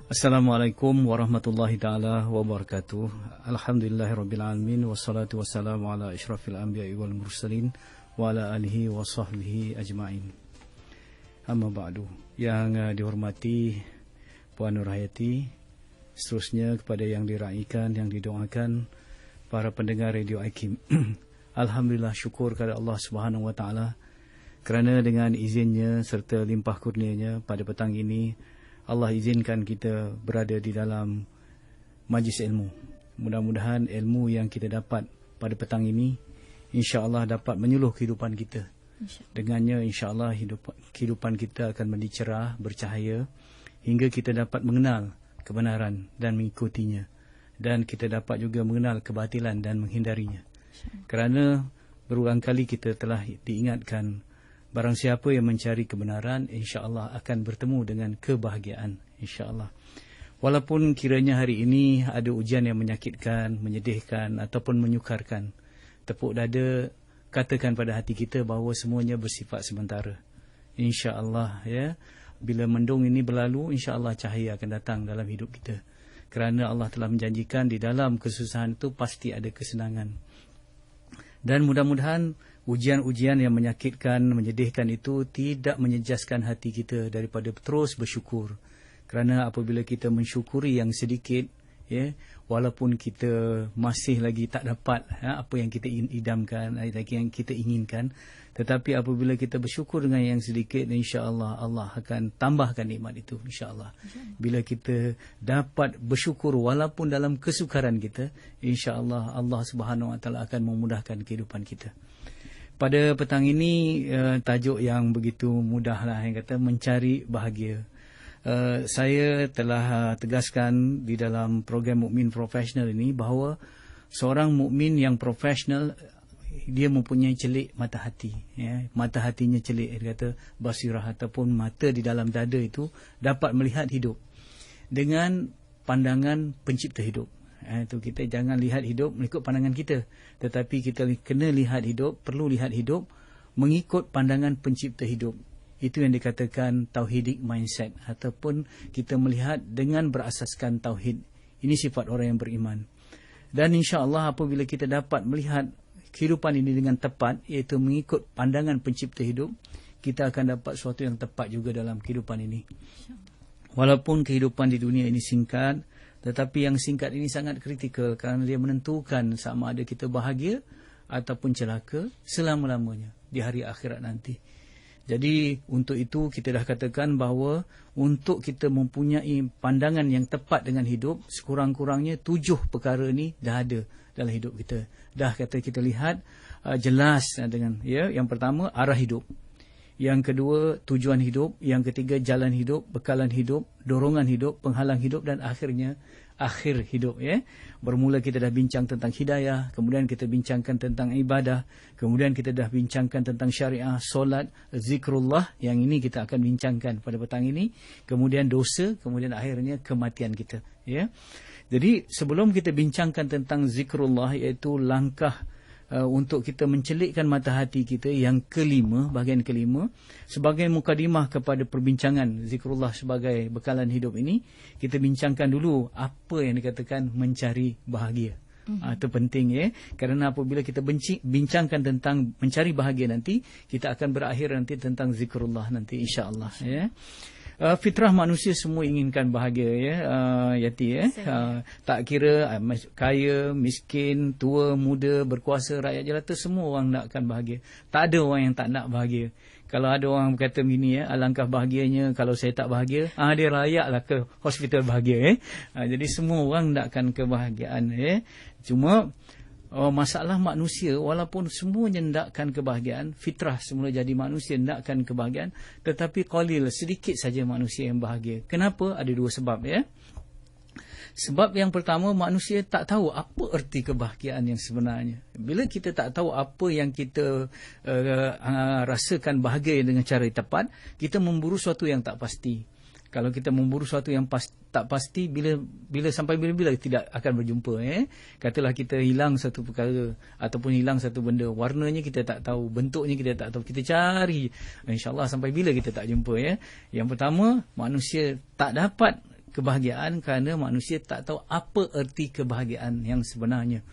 Assalamualaikum warahmatullahi taala wabarakatuh. Alhamdulillahirabbil alamin wassalatu wassalamu ala asyrafil anbiya'i wal mursalin wa ala alihi wa sahbihi ajmain. Amma ba'du. Yang dihormati Puan Nurhayati, seterusnya kepada yang diraikan, yang didoakan para pendengar Radio Aikim. Alhamdulillah, syukur kepada Allah Subhanahu wa taala kerana dengan izinnya serta limpah kurnianya pada petang ini Allah izinkan kita berada di dalam majlis ilmu. Mudah-mudahan ilmu yang kita dapat pada petang ini insya-Allah dapat menyuluh kehidupan kita. Dengannya insya-Allah kehidupan kita akan menjadi cerah, bercahaya hingga kita dapat mengenal kebenaran dan mengikutinya, dan kita dapat juga mengenal kebatilan dan menghindarinya. Kerana berulang kali kita telah diingatkan, barang siapa yang mencari kebenaran, insya-Allah akan bertemu dengan kebahagiaan, insya-Allah. Walaupun kiranya hari ini ada ujian yang menyakitkan, menyedihkan ataupun menyukarkan, tepuk dada, katakan pada hati kita bahawa semuanya bersifat sementara. Insya-Allah, ya. Bila mendung ini berlalu, insya-Allah cahaya akan datang dalam hidup kita. Kerana Allah telah menjanjikan di dalam kesusahan itu pasti ada kesenangan. Dan mudah-mudahan ujian-ujian yang menyakitkan, menyedihkan itu tidak menyejaskan hati kita daripada terus bersyukur. Kerana apabila kita mensyukuri yang sedikit, ya, walaupun kita masih lagi tak dapat apa yang kita idamkan, yang kita inginkan, tetapi apabila kita bersyukur dengan yang sedikit, insya-Allah Allah akan tambahkan nikmat itu, insya-Allah. Bila kita dapat bersyukur walaupun dalam kesukaran kita, insya-Allah Allah Subhanahu wa taala akan memudahkan kehidupan kita. Pada petang ini tajuk yang begitu mudahlah, yang kata mencari bahagia. Saya telah tegaskan di dalam program Mukmin Profesional ini bahawa seorang mukmin yang profesional dia mempunyai celik mata hati, ya. Mata hatinya celik, dia kata basirah, ataupun mata di dalam dada itu dapat melihat hidup dengan pandangan pencipta hidup. Itu kita jangan lihat hidup mengikut pandangan kita, tetapi kita kena lihat hidup, perlu lihat hidup mengikut pandangan pencipta hidup. Itu yang dikatakan tauhidic mindset, ataupun kita melihat dengan berasaskan tauhid. Ini sifat orang yang beriman. Dan insya-Allah apabila kita dapat melihat kehidupan ini dengan tepat, iaitu mengikut pandangan pencipta hidup, kita akan dapat sesuatu yang tepat juga dalam kehidupan ini. Walaupun kehidupan di dunia ini singkat, tetapi yang singkat ini sangat kritikal kerana dia menentukan sama ada kita bahagia ataupun celaka selama-lamanya di hari akhirat nanti. Jadi untuk itu kita dah katakan bahawa untuk kita mempunyai pandangan yang tepat dengan hidup, sekurang-kurangnya 7 perkara ni dah ada dalam hidup kita. Dah kata kita lihat jelas dengan, ya, yang pertama arah hidup. Yang kedua tujuan hidup, yang ketiga jalan hidup, bekalan hidup, dorongan hidup, penghalang hidup, dan akhirnya akhir hidup, ya. Bermula kita dah bincang tentang hidayah, kemudian kita bincangkan tentang ibadah, kemudian kita dah bincangkan tentang syariah, solat, zikrullah, yang ini kita akan bincangkan pada petang ini, kemudian dosa, kemudian akhirnya kematian kita, ya. Jadi sebelum kita bincangkan tentang zikrullah, iaitu langkah untuk kita mencelikkan mata hati kita, yang kelima, bahagian kelima, sebagai mukadimah kepada perbincangan zikrullah sebagai bekalan hidup ini, kita bincangkan dulu apa yang dikatakan mencari bahagia. Itu penting, ya, kerana apabila kita bincangkan tentang mencari bahagia nanti, kita akan berakhir nanti tentang zikrullah nanti, insya-Allah, ya. Fitrah manusia semua inginkan bahagia, ya, Yati, ya. Tak kira kaya, miskin, tua, muda, berkuasa, rakyat jelata, semua orang nakkan bahagia. Tak ada orang yang tak nak bahagia. Kalau ada orang berkata begini, ya, alangkah bahagianya kalau saya tak bahagia, dia layaklah ke hospital bahagia, ya. Jadi semua orang nakkan kebahagiaan, ya. Cuma masalah manusia, walaupun semuanya hendakkan kebahagiaan, fitrah semula jadi manusia hendakkan kebahagiaan, tetapi qalil, sedikit saja manusia yang bahagia. Kenapa? Ada 2 sebab, ya. Sebab yang pertama, manusia tak tahu apa erti kebahagiaan yang sebenarnya. Bila kita tak tahu apa yang kita rasakan bahagia dengan cara yang tepat, kita memburu sesuatu yang tak pasti. Kalau kita memburu sesuatu yang tak pasti, bila sampai bila-bila tidak akan berjumpa, Katalah kita hilang satu perkara ataupun hilang satu benda, warnanya kita tak tahu, bentuknya kita tak tahu, kita cari, insya-Allah sampai bila kita tak jumpa, Yang pertama, manusia tak dapat kebahagiaan kerana manusia tak tahu apa erti kebahagiaan yang sebenarnya.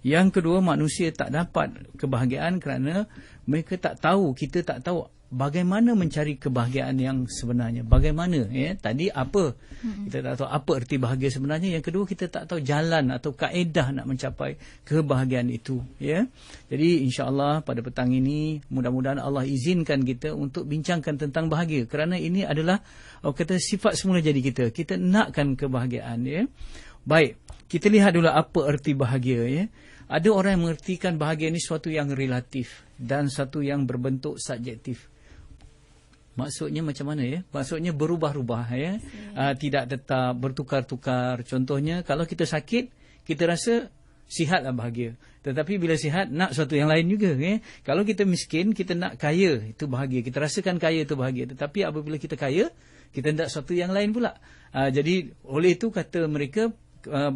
Yang kedua, manusia tak dapat kebahagiaan kerana mereka tak tahu, kita tak tahu bagaimana mencari kebahagiaan yang sebenarnya. Bagaimana, ya? Tadi apa? Kita tak tahu apa erti bahagia sebenarnya. Yang kedua, kita tak tahu jalan atau kaedah nak mencapai kebahagiaan itu, ya. Jadi insya-Allah pada petang ini mudah-mudahan Allah izinkan kita untuk bincangkan tentang bahagia, kerana ini adalah kata sifat semula jadi kita. Kita nakkan kebahagiaan, ya. Baik, kita lihat dulu apa erti bahagia, ya. Ada orang yang mengertikan bahagia ini suatu yang relatif dan satu yang berbentuk subjektif. Maksudnya macam mana, ya? Maksudnya berubah-ubah, ya. Tidak tetap, bertukar-tukar. Contohnya kalau kita sakit, kita rasa sihatlah bahagia. Tetapi bila sihat nak suatu yang lain juga, ya. Kalau kita miskin, kita nak kaya, itu bahagia. Kita rasakan kaya itu bahagia. Tetapi apabila kita kaya, kita nak suatu yang lain pula. Jadi oleh itu kata mereka,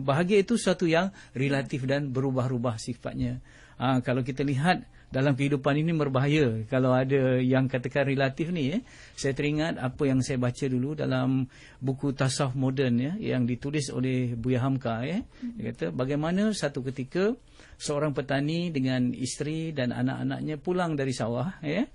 bahagia itu sesuatu yang relatif dan berubah-ubah sifatnya. Kalau kita lihat dalam kehidupan ini berbahaya kalau ada yang katakan relatif ni, ya. Saya teringat apa yang saya baca dulu dalam buku Tasawuf Moden, ya, yang ditulis oleh Buya Hamka, ya. Dia kata bagaimana satu ketika seorang petani dengan isteri dan anak-anaknya pulang dari sawah, ya.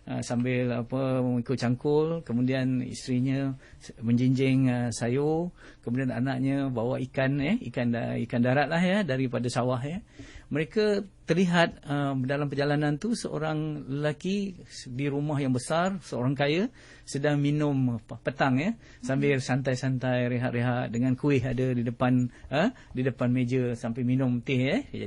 Sambil mengikut cangkul, kemudian isterinya menjinjing sayur, kemudian anaknya bawa ikan, ikan darat lah, ya, daripada sawah, ya. Mereka terlihat dalam perjalanan tu seorang lelaki di rumah yang besar, seorang kaya, sedang minum petang, ya, sambil santai-santai, rehat-rehat dengan kuih ada di depan meja sambil minum teh, ya.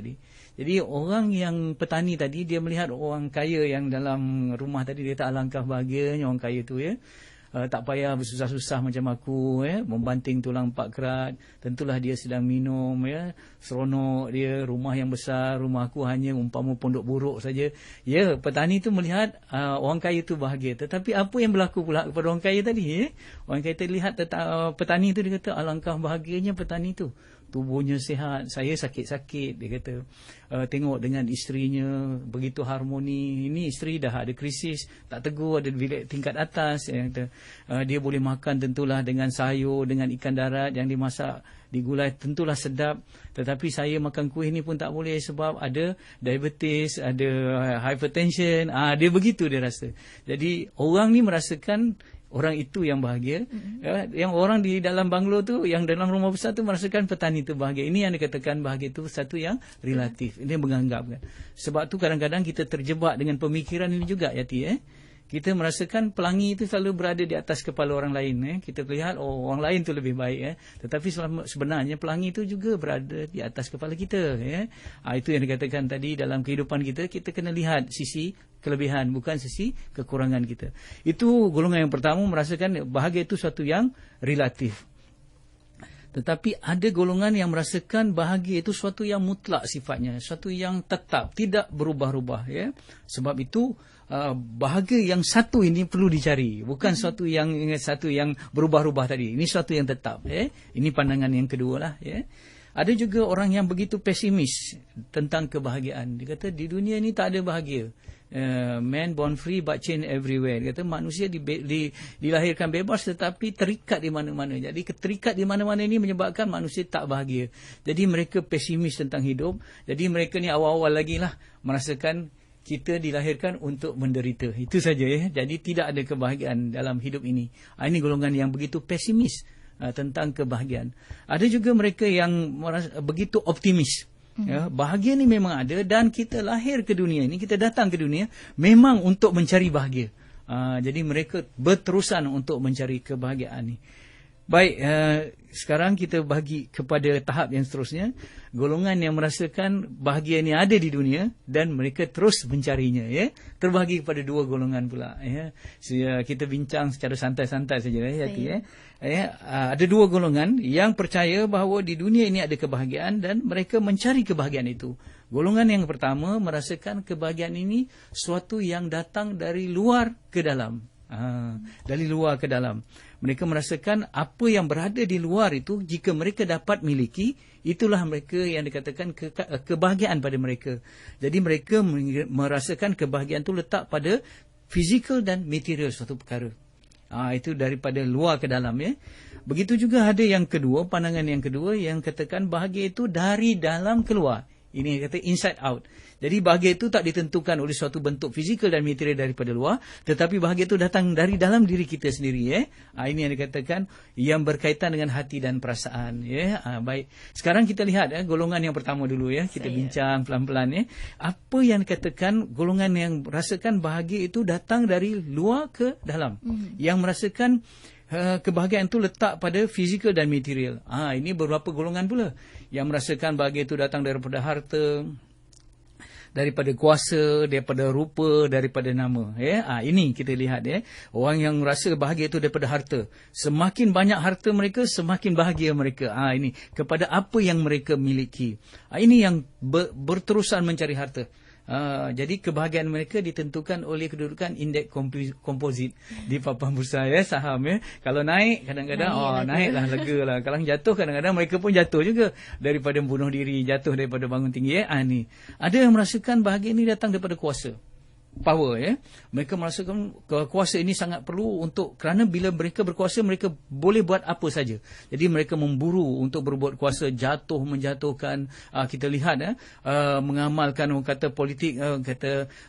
Jadi orang yang petani tadi, dia melihat orang kaya yang dalam rumah tadi, dia tak alangkah bahagianya orang kaya tu, ya. Tak payah bersusah-susah macam aku, ya, membanting tulang 4 kerat. Tentulah dia sedang minum, ya, seronok dia, rumah yang besar, rumah aku hanya umpama pondok buruk saja. Ya, petani tu melihat orang kaya tu bahagia. Tetapi apa yang berlaku pula kepada orang kaya tadi, ya? Orang kaya tadi lihat petani tu, dia kata alangkah bahagianya petani tu. Tubuhnya sihat, saya sakit-sakit, dia kata. Tengok dengan isterinya begitu harmoni. Ini isteri dah ada krisis, tak tegur, ada bilik tingkat atas, dia kata. Dia boleh makan tentulah dengan sayur, dengan ikan darat yang dimasak, digulai, tentulah sedap. Tetapi saya makan kuih ni pun tak boleh sebab ada diabetes, ada hypertension. Dia begitu dia rasa. Jadi orang ni merasakan orang itu yang bahagia. Yang orang di dalam banglo tu, yang dalam rumah besar tu merasakan petani tu bahagia. Ini yang dikatakan bahagia itu satu yang relatif. Ini yang menganggapkan. Sebab tu kadang-kadang kita terjebak dengan pemikiran ini juga, Yati, kita merasakan pelangi itu selalu berada di atas kepala orang lain, Kita lihat orang lain tu lebih baik, Tetapi sebenarnya pelangi itu juga berada di atas kepala kita, Itu yang dikatakan tadi dalam kehidupan kita, kita kena lihat sisi kelebihan, bukan sisi kekurangan kita. Itu golongan yang pertama, merasakan bahagia itu suatu yang relatif. Tetapi ada golongan yang merasakan bahagia itu suatu yang mutlak sifatnya, suatu yang tetap, tidak berubah-ubah, Sebab itu bahagia yang satu ini perlu dicari, bukan satu yang berubah-ubah tadi. Ini suatu yang tetap, Ini pandangan yang kedua lah, Ada juga orang yang begitu pesimis tentang kebahagiaan. Dia kata di dunia ini tak ada bahagia. Man born free but chained everywhere. Dia kata manusia dilahirkan bebas tetapi terikat di mana-mana. Jadi keterikat di mana-mana ini menyebabkan manusia tak bahagia. Jadi mereka pesimis tentang hidup. Jadi mereka ni awal-awal lagi lah merasakan kita dilahirkan untuk menderita. Itu saja, Jadi tidak ada kebahagiaan dalam hidup ini. Ini golongan yang begitu pesimis tentang kebahagiaan. Ada juga mereka yang begitu optimis. Bahagia ni memang ada dan kita lahir ke dunia ini, kita datang ke dunia memang untuk mencari bahagia. Jadi mereka berterusan untuk mencari kebahagiaan ni. Baik, sekarang kita bagi kepada tahap yang seterusnya. Golongan yang merasakan bahagia ni ada di dunia dan mereka terus mencarinya, Terbahagi kepada dua golongan pula, Kita bincang secara santai-santai saja, Yati, Ada dua golongan yang percaya bahawa di dunia ini ada kebahagiaan dan mereka mencari kebahagiaan itu. Golongan yang pertama merasakan kebahagiaan ini suatu yang datang dari luar ke dalam. Dari luar ke dalam. Mereka merasakan apa yang berada di luar itu, jika mereka dapat miliki, itulah mereka yang dikatakan kebahagiaan pada mereka. Jadi mereka merasakan kebahagiaan itu letak pada fizikal dan material suatu perkara. Itu daripada luar ke dalam, Begitu juga ada yang kedua, pandangan yang kedua yang katakan bahagia itu dari dalam keluar. Ini yang kata inside out. Jadi bahagia itu tak ditentukan oleh suatu bentuk fizikal dan material daripada luar, tetapi bahagia itu datang dari dalam diri kita sendiri. Ini yang dikatakan yang berkaitan dengan hati dan perasaan. Baik. Sekarang kita lihat golongan yang pertama dulu. Kita bincang pelan-pelan. Apa yang dikatakan golongan yang merasakan bahagia itu datang dari luar ke dalam. Yang merasakan kebahagiaan itu letak pada fizikal dan material. Ini beberapa golongan pula. Yang merasakan bahagia itu datang daripada harta, daripada kuasa, daripada rupa, daripada nama. Ini kita lihat. Orang yang merasa bahagia itu daripada harta. Semakin banyak harta mereka, semakin bahagia mereka. Ini kepada apa yang mereka miliki. Ini yang berterusan mencari harta. Jadi kebahagiaan mereka ditentukan oleh kedudukan indeks komposit di papan bursa saham. Kalau naik kadang-kadang naiklah, legalah. Kalau jatuh kadang-kadang mereka pun jatuh juga, daripada bunuh diri, jatuh daripada bangun tinggi. Ni ada yang merasakan bahagia ini datang daripada kuasa, power. Mereka merasakan kuasa ini sangat perlu kerana bila mereka berkuasa, mereka boleh buat apa saja. Jadi mereka memburu untuk berbuat kuasa, menjatuhkan. Kita lihat mengamalkan orang kata politik,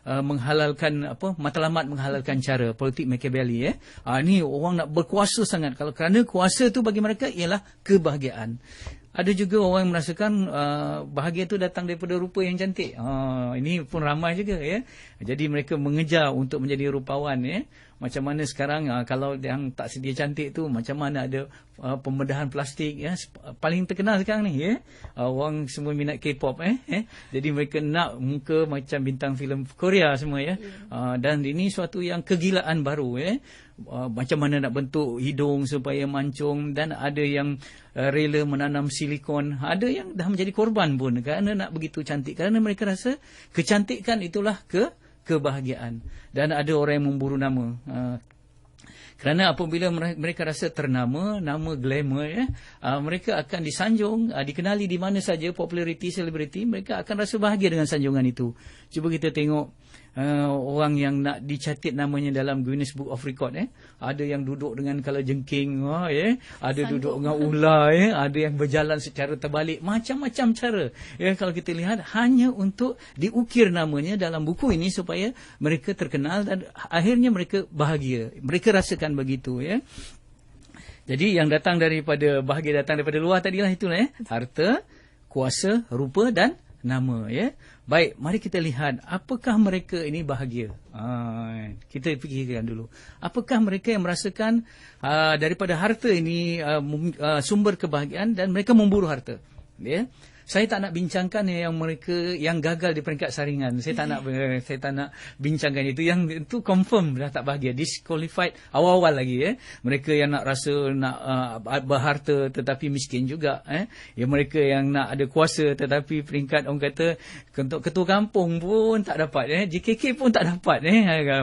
menghalalkan matlamat, menghalalkan cara politik Machiavelli. Ni orang nak berkuasa sangat. Kalau kerana kuasa tu bagi mereka ialah kebahagiaan. Ada juga orang yang merasakan bahagia itu datang daripada rupa yang cantik. Ini pun ramai juga. Jadi mereka mengejar untuk menjadi rupawan. Macam mana sekarang kalau yang tak sedia cantik tu, macam mana ada pembedahan plastik. Paling terkenal sekarang ni. Orang semua minat K-pop. Jadi mereka nak muka macam bintang filem Korea semua. Dan ini suatu yang kegilaan baru. Macam mana nak bentuk hidung supaya mancung, dan ada yang rela menanam silikon, ada yang dah menjadi korban pun kerana nak begitu cantik, kerana mereka rasa kecantikan itulah kebahagiaan. Dan ada orang yang memburu nama. Kerana apabila mereka rasa ternama, nama glamour, mereka akan disanjung, dikenali di mana saja, populariti, selebriti, mereka akan rasa bahagia dengan sanjungan itu. Cuba kita tengok orang yang nak dicatat namanya dalam Guinness Book of Record. Ada yang duduk dengan kala jengking, ada duduk dengan ular, ada yang berjalan secara terbalik, macam-macam cara. Kalau kita lihat, hanya untuk diukir namanya dalam buku ini supaya mereka terkenal dan akhirnya mereka bahagia. Mereka rasakan begitu. Jadi yang datang daripada bahagia datang daripada luar tadilah itulah. Harta, kuasa, rupa dan nama. Baik, mari kita lihat apakah mereka ini bahagia. Kita fikirkan dulu. Apakah mereka yang merasakan daripada harta ini sumber kebahagiaan dan mereka memburu harta. Saya tak nak bincangkan yang mereka yang gagal di peringkat saringan. Saya tak nak bincangkan itu. Yang itu confirm dah tak bahagia, disqualified awal-awal lagi. Mereka yang nak rasa nak berharta tetapi miskin juga. Yang mereka yang nak ada kuasa tetapi peringkat orang kata ketua kampung pun tak dapat. JKK pun tak dapat.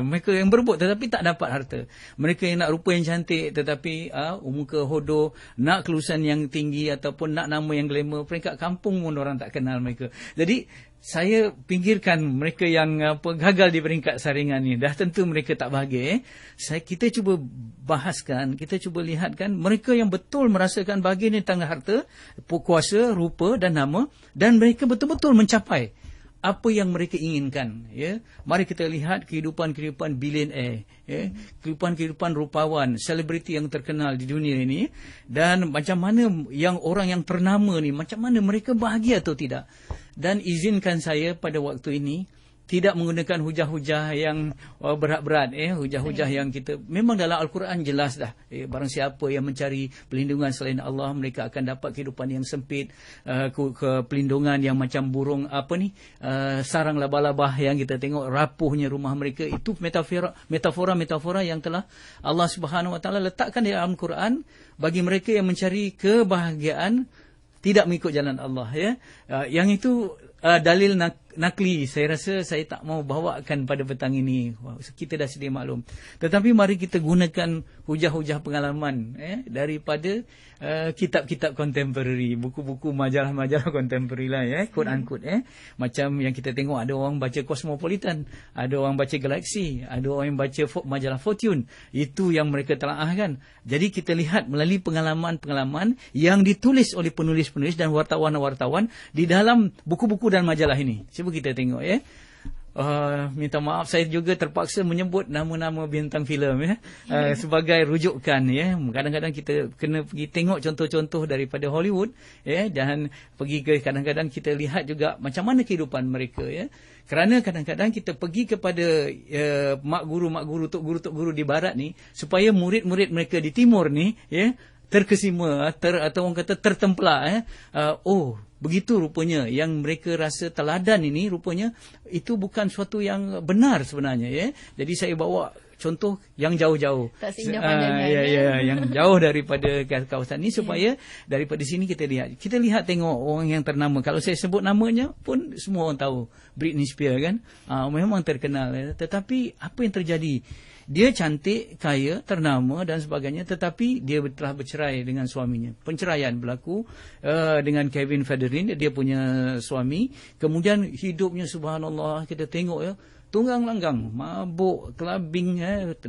Mereka yang berebut tetapi tak dapat harta. Mereka yang nak rupa yang cantik tetapi muka hodoh, nak kelulusan yang tinggi ataupun nak nama yang glamour, peringkat kampung pun orang tak kenal mereka. Jadi saya pinggirkan mereka yang gagal di peringkat saringan ni. Dah tentu mereka tak bahagia. Kita cuba bahaskan, kita cuba lihatkan mereka yang betul merasakan bahagia ni tentang harta, kuasa, rupa dan nama, dan mereka betul-betul mencapai apa yang mereka inginkan. Mari kita lihat kehidupan-kehidupan billionaire, kehidupan-kehidupan rupawan, selebriti yang terkenal di dunia ini, dan macam mana yang orang yang ternama ni, macam mana mereka bahagia atau tidak. Dan izinkan saya pada waktu ini tidak menggunakan hujah-hujah yang berat-berat. Hujah-hujah yang kita memang dalam Al-Quran jelas dah. Barang siapa yang mencari pelindungan selain Allah, mereka akan dapat kehidupan yang sempit, pelindungan yang macam burung sarang laba-laba yang kita tengok rapuhnya rumah mereka. Itu metafora yang telah Allah Subhanahu Wa Taala letakkan di dalam Al-Quran bagi mereka yang mencari kebahagiaan tidak mengikut jalan Allah. Yang itu dalil nakli. Saya rasa saya tak mau bawakan pada petang ini. Kita dah sedia maklum. Tetapi mari kita gunakan hujah-hujah pengalaman daripada kitab-kitab kontemporari, buku-buku majalah-majalah kontemporari lah, quote unquote. Macam yang kita tengok, ada orang baca Cosmopolitan, ada orang baca Galaxy, ada orang yang baca majalah Fortune. Itu yang mereka telaahkan. Jadi kita lihat melalui pengalaman-pengalaman yang ditulis oleh penulis-penulis dan wartawan-wartawan di dalam buku-buku dan majalah ini. Cuba kita tengok minta maaf saya juga terpaksa menyebut nama-nama bintang filem sebagai rujukan. Kadang-kadang kita kena pergi tengok contoh-contoh daripada Hollywood, dan pergi ke, kadang-kadang kita lihat juga macam mana kehidupan mereka, kerana kadang-kadang kita pergi kepada mak guru, tok guru di barat ni supaya murid-murid mereka di timur ni terkesima atau orang kata tertempelak. Begitu rupanya yang mereka rasa teladan ini, rupanya itu bukan suatu yang benar sebenarnya. Jadi saya bawa contoh yang jauh-jauh, tak seindah pandangan, yang jauh daripada kawasan ini, supaya daripada sini kita lihat tengok orang yang ternama. Kalau saya sebut namanya pun semua orang tahu, Britney Spears kan, memang terkenal. Tetapi apa yang terjadi? Dia cantik, kaya, ternama dan sebagainya, tetapi dia telah bercerai dengan suaminya. Penceraian berlaku dengan Kevin Federline, dia punya suami. Kemudian hidupnya subhanallah, kita tengok tunggang langgang, mabuk, clubbing,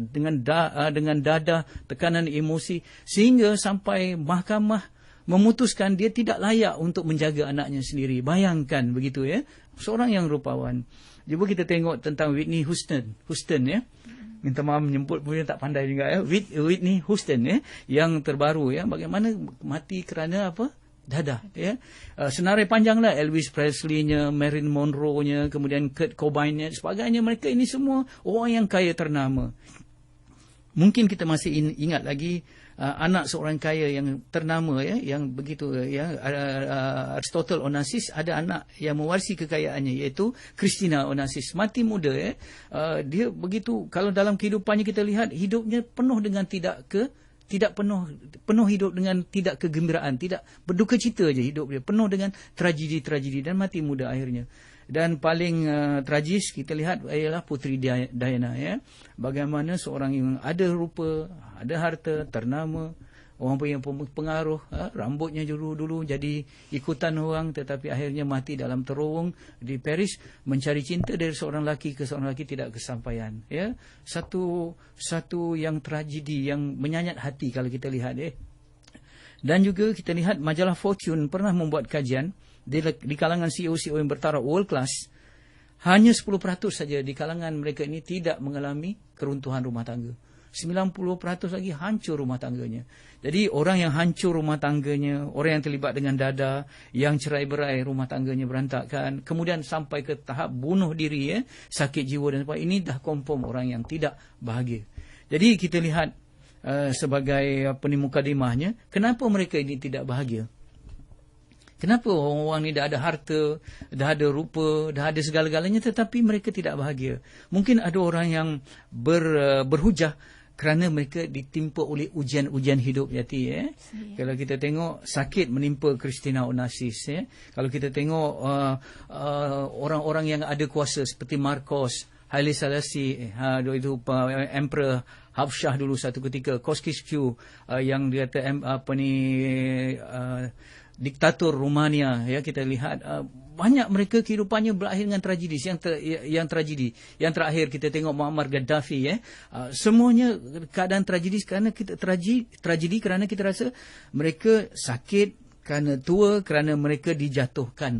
dengan dadah, tekanan emosi, sehingga sampai mahkamah memutuskan dia tidak layak untuk menjaga anaknya sendiri. Bayangkan begitu, seorang yang rupawan. Cuba kita tengok tentang Whitney Houston, minta maaf menyebut punya tak pandai juga, Whitney Houston, yang terbaru, bagaimana mati kerana apa? Dadah, senarai panjanglah, Elvis Presley-nya, Marilyn Monroe-nya, kemudian Kurt Cobain-nya, sebagainya. Mereka ini semua orang yang kaya ternama. Mungkin kita masih ingat lagi anak seorang kaya yang ternama, yang begitu, Aristotle Onassis. Ada anak yang mewarisi kekayaannya, iaitu Christina Onassis. Mati muda, dia begitu. Kalau dalam kehidupannya kita lihat, hidupnya penuh dengan penuh hidup dengan tidak kegembiraan, tidak berduka cita je hidup dia, penuh dengan tragedi-tragedi, dan mati muda akhirnya. Dan paling tragis kita lihat ialah Puteri Diana, bagaimana seorang yang ada rupa, ada harta, ternama, orang punya pengaruh, rambutnya dulu jadi ikutan orang, tetapi akhirnya mati dalam terowong di Paris, mencari cinta dari seorang lelaki ke seorang lelaki, tidak kesampaian. Satu yang tragedi, yang menyayat hati kalau kita lihat. Dan juga kita lihat majalah Fortune pernah membuat kajian di kalangan CEO-CEO yang bertaraf world class, hanya 10% saja di kalangan mereka ini tidak mengalami keruntuhan rumah tangga. 90% lagi hancur rumah tangganya. Jadi orang yang hancur rumah tangganya, orang yang terlibat dengan dadah, yang cerai-berai, rumah tangganya berantakan, kemudian sampai ke tahap bunuh diri, sakit jiwa dan sebagainya, ini dah confirm orang yang tidak bahagia. Jadi kita lihat sebagai mukadimahnya, kenapa mereka ini tidak bahagia? Kenapa orang-orang ni dah ada harta, dah ada rupa, dah ada segala-galanya, tetapi mereka tidak bahagia? Mungkin ada orang yang berhujah kerana mereka ditimpa oleh ujian-ujian hidup, Yati. Kalau kita tengok sakit menimpa Christina Onassis. Kalau kita tengok orang-orang yang ada kuasa seperti Marcos, Haile Selassie, itu Emperor Habsyah dulu satu ketika, Koskiscu, yang dia kata diktator Rumania, kita lihat banyak mereka kehidupannya berakhir dengan tragedi. Yang terakhir kita tengok Muammar Gaddafi, semuanya keadaan tragedi kerana kita rasa mereka sakit kerana tua, kerana mereka dijatuhkan.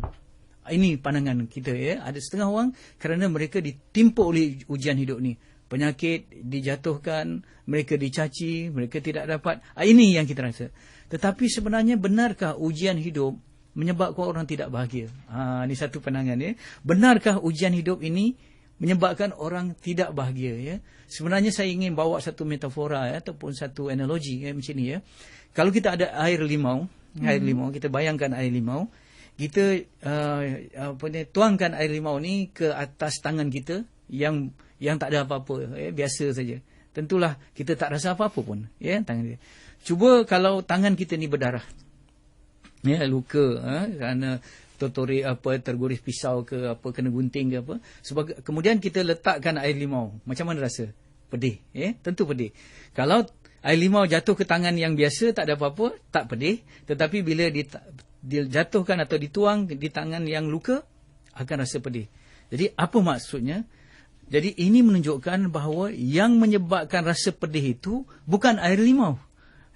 Ini pandangan kita, ada setengah orang kerana mereka ditimpa oleh ujian hidup ni, penyakit, dijatuhkan, mereka dicaci, mereka tidak dapat. Ini yang kita rasa. Tetapi sebenarnya benarkah ujian hidup menyebabkan orang tidak bahagia? Ini satu pandangan. Benarkah ujian hidup ini menyebabkan orang tidak bahagia? Sebenarnya saya ingin bawa satu metafora, ataupun satu analogi, macam ni. Kalau kita ada air limau, kita bayangkan air limau, kita tuangkan air limau ni ke atas tangan kita yang tak ada apa-apa, biasa saja. Tentulah kita tak rasa apa-apa pun, tangan dia. Cuba kalau tangan kita ni berdarah, luka, kerana terguris pisau ke apa, kena gunting ke apa. Sebab kemudian kita letakkan air limau. Macam mana rasa? Pedih, tentu pedih. Kalau air limau jatuh ke tangan yang biasa tak ada apa-apa, tak pedih. Tetapi bila dijatuhkan atau dituang di tangan yang luka, akan rasa pedih. Jadi apa maksudnya? Jadi ini menunjukkan bahawa yang menyebabkan rasa pedih itu bukan air limau,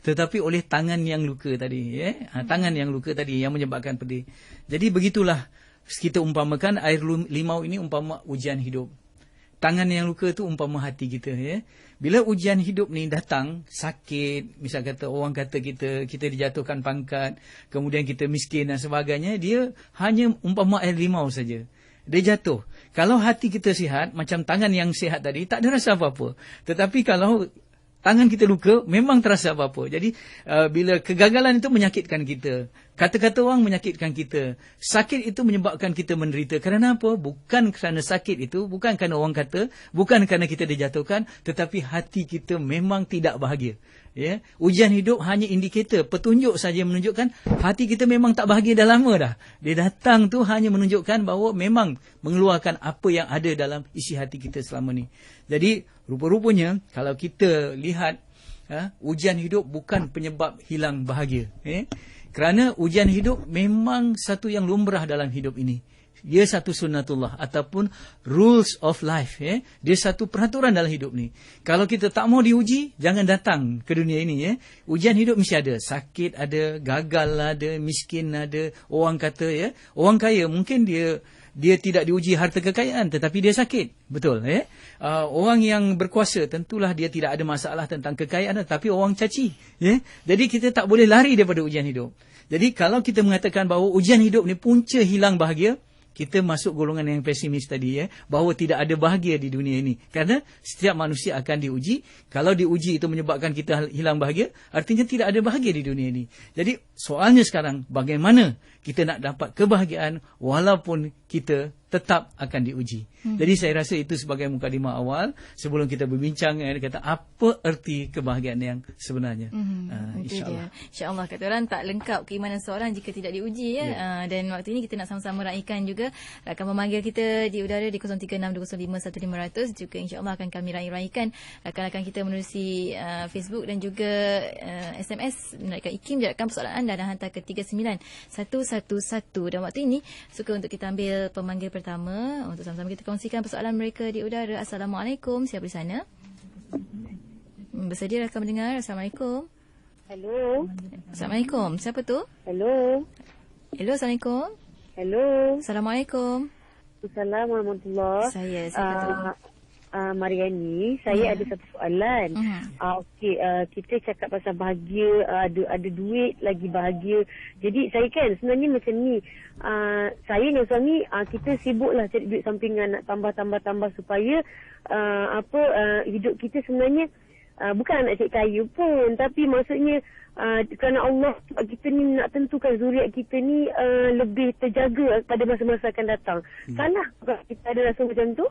tetapi oleh tangan yang luka tadi. Tangan yang luka tadi yang menyebabkan pedih. Jadi begitulah kita umpamakan air limau ini umpama ujian hidup. Tangan yang luka itu umpama hati kita. Bila ujian hidup ni datang, sakit, misal kata orang kata kita dijatuhkan pangkat, kemudian kita miskin dan sebagainya, dia hanya umpama air limau saja. Dia jatuh. Kalau hati kita sihat, macam tangan yang sihat tadi, tak ada rasa apa-apa. Tetapi kalau tangan kita luka, memang terasa apa-apa. Jadi, bila kegagalan itu menyakitkan kita. Kata-kata orang menyakitkan kita. Sakit itu menyebabkan kita menderita. Kerana apa? Bukan kerana sakit itu, bukan kerana orang kata, bukan kerana kita dijatuhkan, tetapi hati kita memang tidak bahagia. Ujian hidup hanya indikator, petunjuk saja menunjukkan hati kita memang tak bahagia dah lama dah. Dia datang tu hanya menunjukkan bahawa memang mengeluarkan apa yang ada dalam isi hati kita selama ni. Jadi rupa-rupanya kalau kita lihat ujian hidup bukan penyebab hilang bahagia. Kerana ujian hidup memang satu yang lumrah dalam hidup ini. Dia satu sunnatullah ataupun rules of life. Dia satu peraturan dalam hidup ni. Kalau kita tak mau diuji, jangan datang ke dunia ini. Ujian hidup mesti ada. Sakit ada, gagal ada, miskin ada. Orang kata, orang kaya mungkin dia tidak diuji harta kekayaan, tetapi dia sakit. Betul. Orang yang berkuasa, tentulah dia tidak ada masalah tentang kekayaan, tetapi orang caci. Jadi kita tak boleh lari daripada ujian hidup. Jadi kalau kita mengatakan bahawa ujian hidup ni punca hilang bahagia, kita masuk golongan yang pesimis tadi, bahawa tidak ada bahagia di dunia ini. Kerana setiap manusia akan diuji. Kalau diuji itu menyebabkan kita hilang bahagia, artinya tidak ada bahagia di dunia ini. Jadi soalnya sekarang, bagaimana kita nak dapat kebahagiaan walaupun kita tetap akan diuji. Jadi saya rasa itu sebagai mukadimah awal sebelum kita berbincang kata apa erti kebahagiaan yang sebenarnya. InsyaAllah. InsyaAllah, kata orang tak lengkap keimanan seorang jika tidak diuji. Dan waktu ini kita nak sama-sama raikan juga rakan memanggil kita di udara di 0362051500. Juga insyaAllah akan kami raikan rakan-rakan kita menerusi Facebook dan juga SMS menaikkan IKIM jarakkan persoalan anda dan hantar ke 39111. Dan waktu ini suka untuk kita ambil pemanggil pertama untuk sama-sama kita kongsikan persoalan mereka di udara. Assalamualaikum, siapa di sana? Bersedia rakan mendengar? Assalamualaikum. Hello. Assalamualaikum, siapa tu? Hello. Hello, Assalamualaikum. Hello. Assalamualaikum. Assalamualaikum warahmatullahi. Saya Mariani, saya ada satu soalan. Okey, kita cakap pasal bahagia, ada duit lagi bahagia. Jadi saya kan sebenarnya macam ni, saya dengan suami kita sibuklah cari duit sampingan, nak tambah supaya hidup kita sebenarnya bukan nak cari kaya pun, tapi maksudnya kerana Allah kita ni nak tentukan zuriat kita ni lebih terjaga pada masa-masa akan datang. Salah kita ada rasa macam tu?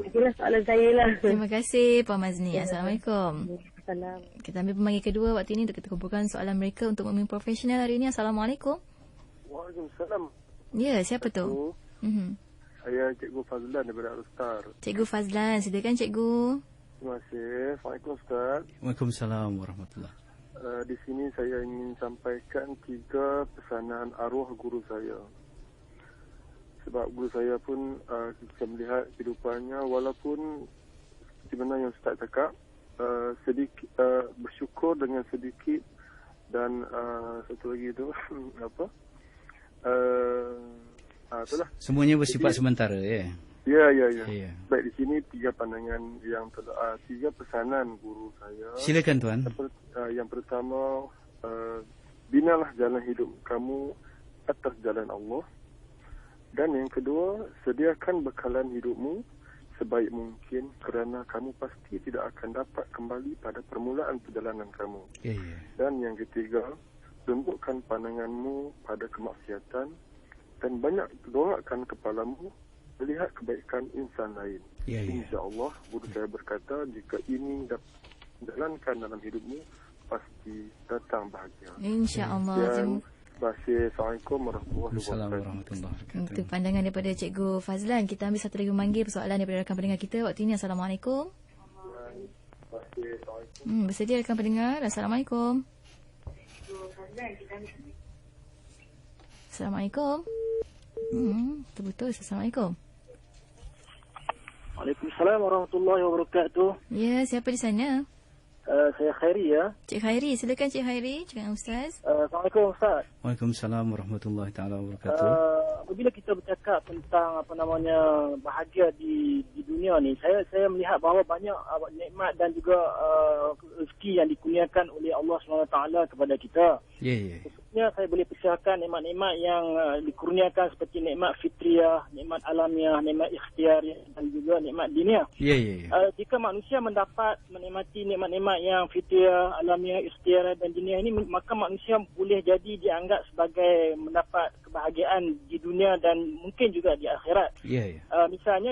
Itulah soalan saya lah. Terima kasih Puan Mazni. Assalamualaikum. Assalamualaikum. Kita ambil pemanggil kedua waktu ini untuk kita kumpulkan soalan mereka untuk memilih profesional hari ini. Assalamualaikum. Waalaikumsalam. Ya, siapa tu? Saya Cikgu Fazlan daripada Al-Star. Cikgu Fazlan, silakan Cikgu. Terima kasih. Assalamualaikum Ustaz. Waalaikumsalam warahmatullahi. Di sini saya ingin sampaikan 3 pesanan arwah guru saya. Sebab guru saya pun kita melihat kehidupannya, walaupun seperti mana yang Ustaz cakap, sedikit bersyukur dengan sedikit, dan satu lagi tu itulah. Semuanya bersifat sementara, ya. Ya. Baik, di sini 3 pandangan yang 3 pesanan guru saya. Silakan tuan. Yang pertama, binalah jalan hidup kamu atas jalan Allah. Dan yang kedua, sediakan bekalan hidupmu sebaik mungkin kerana kamu pasti tidak akan dapat kembali pada permulaan perjalanan kamu. Dan yang ketiga, lembutkan pandanganmu pada kemaksiatan dan banyak doakan kepalamu melihat kebaikan insan lain. InsyaAllah, guru saya berkata, jika ini jalankan dalam hidupmu, pasti datang bahagia. InsyaAllah. Terima kasih. Assalamualaikum warahmatullahi Assalamualaikum wabarakatuh. warahmatullahi wabarakatuh. Itu pandangan daripada Cikgu Fazlan. Kita ambil satu lagi memanggil persoalan daripada rakan pendengar kita waktu ini. Assalamualaikum. Bersedia rakan pendengar? Assalamualaikum. Assalamualaikum. Terputus. Assalamualaikum. Waalaikumsalam warahmatullahi wabarakatuh. Ya, siapa di sana? Saya Khairi ya. Cik Khairi, silakan Cik Khairi dengan Ustaz. Assalamualaikum Ustaz. Waalaikumsalam warahmatullahi taala wabarakatuh. Apabila kita bercakap tentang bahagia di dunia ni, saya melihat bahawa banyak nikmat dan juga rezeki yang dikurniakan oleh Allah SWT kepada kita. Ya. Khususnya saya boleh persiapkan nikmat-nikmat yang dikurniakan seperti nikmat fitriah, nikmat alamiah, nikmat ikhtiariah dan juga nikmat diniah. Ya. Jika manusia mendapat menikmati nikmat-nikmat yang fitriah, alamiah, ikhtiariah dan diniah ini, maka manusia boleh jadi dianggap sebagai mendapat kebahagiaan di dunia dan mungkin juga di akhirat. Ya. Misalnya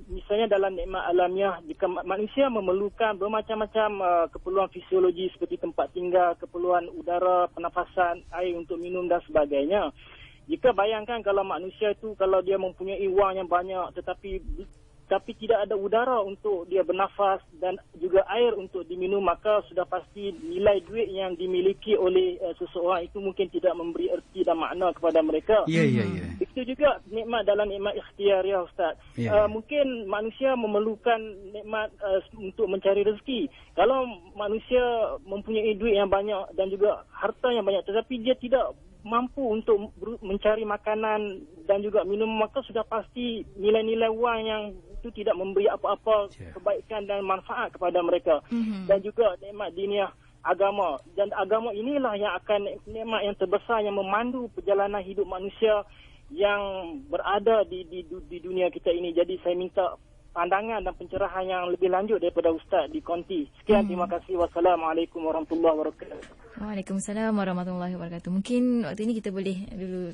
misalnya dalam nikmat alamiah, jika manusia memerlukan bermacam-macam keperluan fisiologi seperti tempat tinggal, keperluan udara, pernafasan, air untuk minum dan sebagainya. Jika bayangkan kalau manusia itu, kalau dia mempunyai wang yang banyak tetapi tidak ada udara untuk dia bernafas dan juga air untuk diminum, maka sudah pasti nilai duit yang dimiliki oleh seseorang itu mungkin tidak memberi erti dan makna kepada mereka. Ya. Itu juga nikmat dalam nikmat ikhtiariah Ustaz. Ya. Mungkin manusia memerlukan nikmat untuk mencari rezeki. Kalau manusia mempunyai duit yang banyak dan juga harta yang banyak tetapi dia tidak mampu untuk mencari makanan dan juga minum, maka sudah pasti nilai-nilai wang yang itu tidak memberi apa-apa kebaikan dan manfaat kepada mereka. Dan juga nikmat diniah, agama. Dan agama inilah yang akan nikmat yang terbesar yang memandu perjalanan hidup manusia yang berada di dunia kita ini. Jadi saya minta pandangan dan pencerahan yang lebih lanjut daripada Ustaz di konti. Sekian, terima kasih. Wassalamualaikum warahmatullahi wabarakatuh. Waalaikumsalam warahmatullahi wabarakatuh. Mungkin waktu ini kita boleh dulu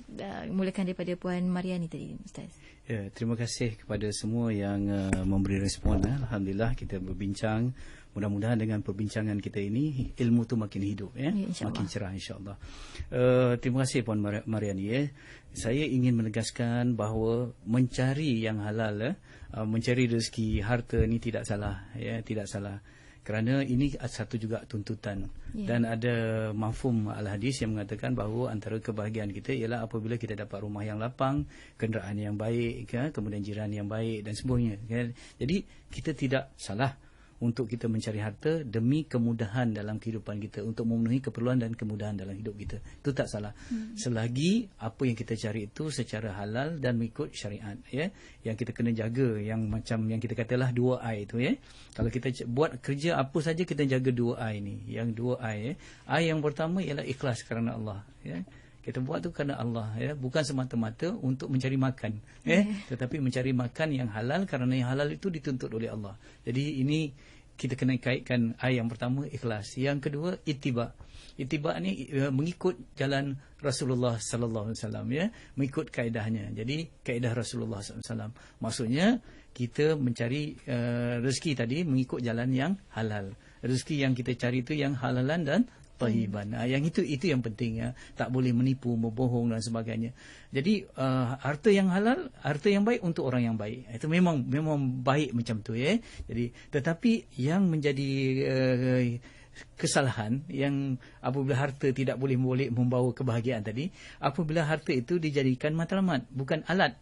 mulakan daripada Puan Mariani tadi, Ustaz. Ya, terima kasih kepada semua yang memberi respon. Alhamdulillah kita berbincang. Mudah-mudahan dengan perbincangan kita ini ilmu tu makin hidup, ya, makin cerah insya-Allah. Terima kasih Puan Mariani. Ya. Saya ingin menegaskan bahawa mencari yang halal, mencari rezeki, harta ni tidak salah, ya, tidak salah. Kerana ini satu juga tuntutan. Dan ada mafhum al-hadis yang mengatakan bahawa antara kebahagiaan kita ialah apabila kita dapat rumah yang lapang, kenderaan yang baik, kemudian jiran yang baik dan sebagainya. Jadi kita tidak salah untuk kita mencari harta demi kemudahan dalam kehidupan kita, untuk memenuhi keperluan dan kemudahan dalam hidup kita. Itu tak salah. Selagi apa yang kita cari itu secara halal dan mengikut syariat, ya. Yang kita kena jaga, yang macam yang kita katalah 2I itu, ya. Kalau kita buat kerja apa saja, kita jaga 2I ni. Yang 2I, ya. I yang pertama ialah ikhlas kerana Allah, ya. Kita buat tu kerana Allah, ya, bukan semata-mata untuk mencari makan, tetapi mencari makan yang halal kerana yang halal itu dituntut oleh Allah. Jadi ini kita kena kaitkan yang pertama ikhlas. Yang kedua ittiba. Ittiba ni mengikut jalan Rasulullah sallallahu alaihi wasallam, ya, mengikut kaedahnya. Jadi kaedah Rasulullah sallallahu alaihi wasallam. Maksudnya kita mencari rezeki tadi mengikut jalan yang halal. Rezeki yang kita cari itu yang halalan dan tahiban. Yang itu yang penting, ya. Tak boleh menipu, membohong dan sebagainya. Jadi harta yang halal, harta yang baik untuk orang yang baik. Itu memang baik macam tu, ya. Jadi tetapi yang menjadi kesalahan yang apabila harta tidak boleh membawa kebahagiaan tadi, apabila harta itu dijadikan matlamat, bukan alat.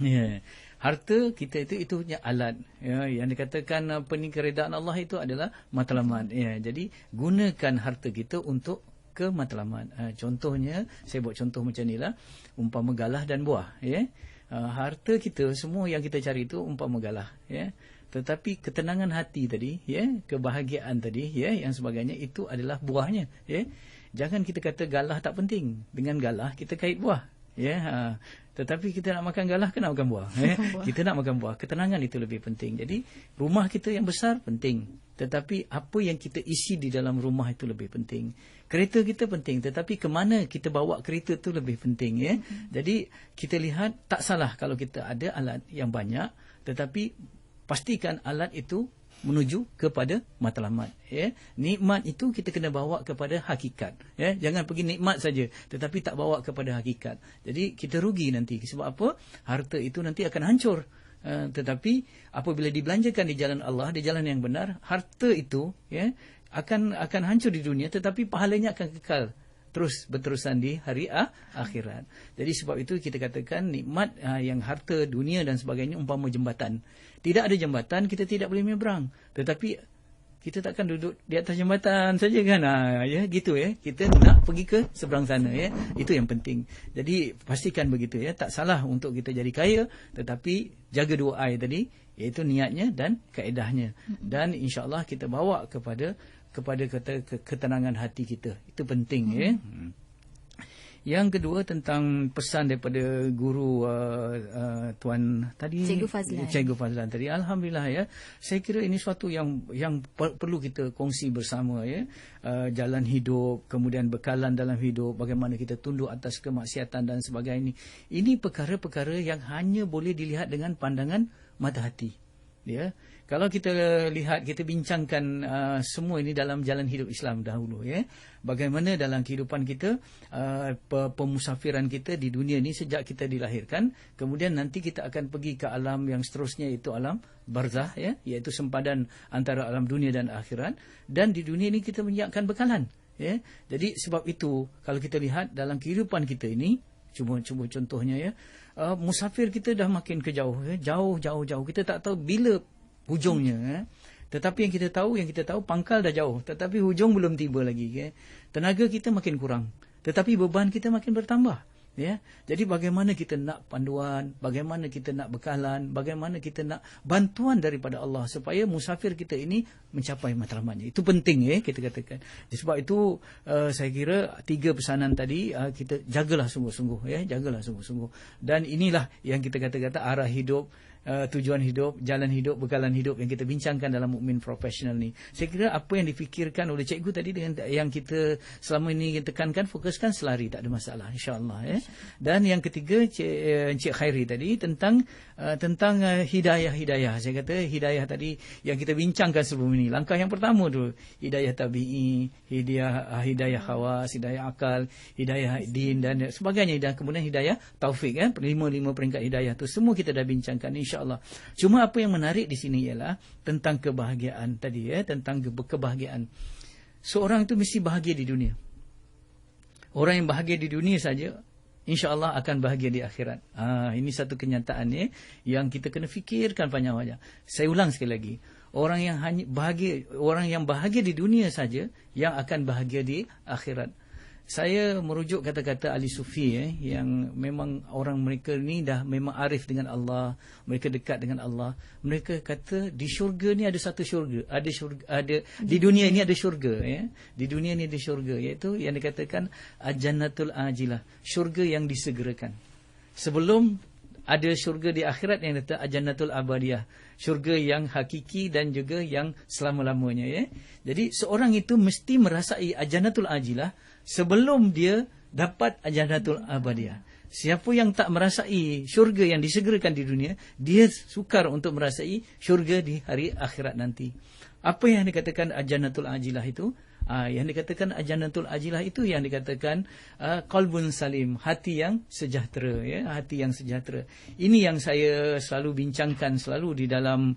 Ya. Harta kita itu alat, ya, yang dikatakan keredaan Allah itu adalah matlamat, ya. Jadi gunakan harta kita untuk kematlamat. Contohnya saya buat contoh macam inilah, umpama galah dan buah, ya. Harta kita semua yang kita cari itu umpama galah, ya. Tetapi ketenangan hati tadi, ya, kebahagiaan tadi, ya, yang sebagainya itu adalah buahnya, ya. Jangan kita kata galah tak penting, dengan galah kita kait buah, ya. Tetapi kita nak makan galah, kena makan buah, ya. Kita nak makan buah, ketenangan itu lebih penting. Jadi rumah kita yang besar penting, tetapi apa yang kita isi di dalam rumah itu lebih penting. Kereta kita penting, tetapi ke mana kita bawa kereta itu lebih penting, ya. Jadi kita lihat tak salah kalau kita ada alat yang banyak, tetapi pastikan alat itu menuju kepada matlamat. Ya, nikmat itu kita kena bawa kepada hakikat. Ya, jangan pergi nikmat saja, tetapi tak bawa kepada hakikat. Jadi kita rugi nanti. Sebab apa? Harta itu nanti akan hancur. Tetapi apabila dibelanjakan di jalan Allah, di jalan yang benar, harta itu ya akan hancur di dunia, tetapi pahalanya akan kekal terus berterusan di hari akhirat. Jadi sebab itu kita katakan nikmat yang harta dunia dan sebagainya umpama jembatan. Tidak ada jembatan, kita tidak boleh menyeberang. Tetapi kita takkan duduk di atas jembatan saja kan. Ya gitu ya. Kita nak pergi ke seberang sana ya. Itu yang penting. Jadi pastikan begitu ya. Tak salah untuk kita jadi kaya, tetapi jaga 2 I tadi, iaitu niatnya dan kaedahnya. Dan insya-Allah kita bawa kepada ketenangan hati kita. Itu penting ya. Yang kedua tentang pesan daripada guru tuan tadi, Cikgu Fazlan tadi. Alhamdulillah ya. Saya kira ini suatu yang perlu kita kongsi bersama ya. Jalan hidup, kemudian bekalan dalam hidup, bagaimana kita tunduk atas kemaksiatan dan sebagainya. Ini perkara-perkara yang hanya boleh dilihat dengan pandangan mata hati. Ya. Kalau kita lihat, kita bincangkan semua ini dalam jalan hidup Islam dahulu ya. Bagaimana dalam kehidupan kita, pemusafiran kita di dunia ini sejak kita dilahirkan, kemudian nanti kita akan pergi ke alam yang seterusnya, itu alam barzah ya, iaitu sempadan antara alam dunia dan akhirat. Dan di dunia ini kita menyiapkan bekalan ya. Jadi sebab itu kalau kita lihat dalam kehidupan kita ini, cuba contohnya ya, musafir kita dah makin ke jauh ya, jauh. Kita tak tahu bila hujungnya ya. Tetapi yang kita tahu pangkal dah jauh, tetapi hujung belum tiba lagi ya. Tenaga kita makin kurang, tetapi beban kita makin bertambah ya. Jadi bagaimana kita nak panduan, bagaimana kita nak bekalan, bagaimana kita nak bantuan daripada Allah supaya musafir kita ini mencapai matlamatnya. Itu penting ya kita katakan. Sebab itu saya kira 3 pesanan tadi kita jagalah sungguh-sungguh ya, jagalah sungguh-sungguh. Dan inilah yang kita kata arah hidup, tujuan hidup, jalan hidup, bekalan hidup yang kita bincangkan dalam Mukmin Profesional ni. Saya kira apa yang difikirkan oleh cikgu tadi dengan yang kita selama ini tekankan, fokuskan, selari, tak ada masalah insya-Allah ya. Dan yang ketiga Encik Khairi tadi tentang hidayah. Saya kata hidayah tadi yang kita bincangkan sebelum ini. Langkah yang pertama tu hidayah tabi'i, hidayah khawas, hidayah akal, hidayah din dan sebagainya, dan kemudian hidayah taufik ya. 5 peringkat hidayah tu semua kita dah bincangkan insya-Allah. Cuma apa yang menarik di sini ialah tentang kebahagiaan tadi ya, tentang kebahagiaan. Seorang itu mesti bahagia di dunia. Orang yang bahagia di dunia saja insya-Allah akan bahagia di akhirat. Ini satu kenyataan ya, yang kita kena fikirkan panjang-panjang. Saya ulang sekali lagi. Orang yang bahagia di dunia saja yang akan bahagia di akhirat. Saya merujuk kata-kata ahli sufi yang memang orang mereka ni dah memang arif dengan Allah, mereka dekat dengan Allah. Mereka kata di syurga ni ada satu syurga, ada di dunia ini ada syurga ya. Di dunia ni ada syurga, iaitu yang dikatakan al-jannatul ajilah, syurga yang disegerakan. Sebelum ada syurga di akhirat yang kata al-jannatul abadiyah, syurga yang hakiki dan juga yang selama-lamanya ya. Jadi seorang itu mesti merasai al-jannatul ajilah sebelum dia dapat al-jannatul abadiyah. Siapa yang tak merasai syurga yang disegerakan di dunia, dia sukar untuk merasai syurga di hari akhirat nanti. Apa yang dikatakan al-jannatul ajilah itu? Yang dikatakan al-jannatul ajilah itu yang dikatakan qalbun salim, hati yang sejahtera ya, hati yang sejahtera. Ini yang saya selalu bincangkan selalu di dalam